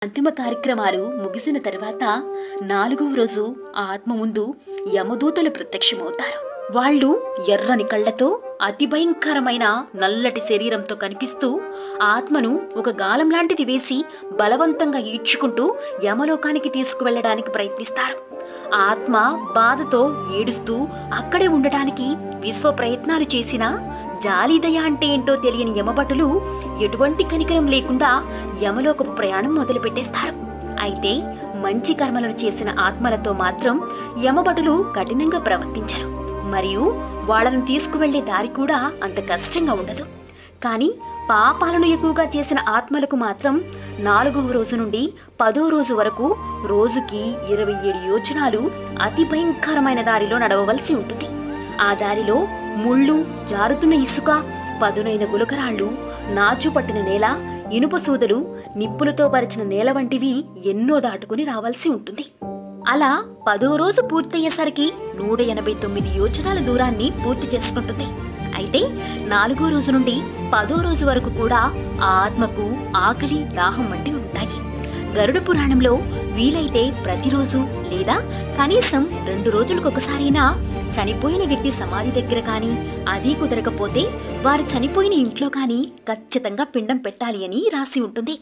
అంతిమ కార్యక్రమాలు ముగిసిన తర్వాత 4వ రోజు ఆత్మ ముందు యమదూతలు ప్రత్యక్షమవుతారు. వాళ్ళు ఎర్రని కళ్లతో అతి భయంకరమైన నల్లటి శరీరంతో కనిపిస్తూ ఆత్మను ఒక గాలం లాంటిది వేసి బలవంతంగా ఈడ్చుకుంటూ యమలోకానికి తీసుకువెళ్లడానికి ప్రయత్నిస్తారు. ఆత్మ బాధతో ఏడుస్తూ అక్కడే ఉండటానికి విశ్వ ప్రయత్నాలు చేసినా జాలిదయ అంటే ఏంటో తెలియని యమభటులు ఎటువంటి కనికరం లేకుండా యమలోకపు ప్రయాణం మొదలుపెట్టేస్తారు. అయితే మంచి కర్మలను చేసిన ఆత్మలతో మాత్రం యమభటులు కఠినంగా ప్రవర్తించరు. మరియు వాళ్లను తీసుకువెళ్లే దారి కూడా అంత కష్టంగా ఉండదు. కానీ పాపాలను ఎక్కువగా చేసిన ఆత్మలకు మాత్రం 4వ రోజు నుండి 10వ రోజు వరకు రోజుకి 27 యోజనాలు అతి భయంకరమైన దారిలో నడవవలసి ఉంటుంది. ఆ దారిలో ముళ్ళు, జారుతున్న ఇసుక, పదునైన గులకరాళ్లు, నాచు పట్టిన నేల, ఇనుప సూదలు, నిప్పులతో పరిచిన నేల వంటివి ఎన్నో దాటుకుని రావాల్సి ఉంటుంది. అలా 10వ రోజు పూర్తయ్యేసరికి 189 యోజనాల దూరాన్ని పూర్తి చేసుకుంటుంది. అయితే 4వ రోజు నుండి 10వ రోజు వరకు కూడా ఆ ఆత్మకు ఆకలి, దాహం వంటివి ఉంటాయి. గరుడ పురాణంలో వీలైతే ప్రతిరోజు లేదా కనీసం 2 రోజులకొకసారైనా చనిపోయిన వ్యక్తి సమాధి దగ్గర కానీ, అది కుదరకపోతే వారు చనిపోయిన ఇంట్లో కానీ ఖచ్చితంగా పిండం పెట్టాలి అని రాసి ఉంటుంది.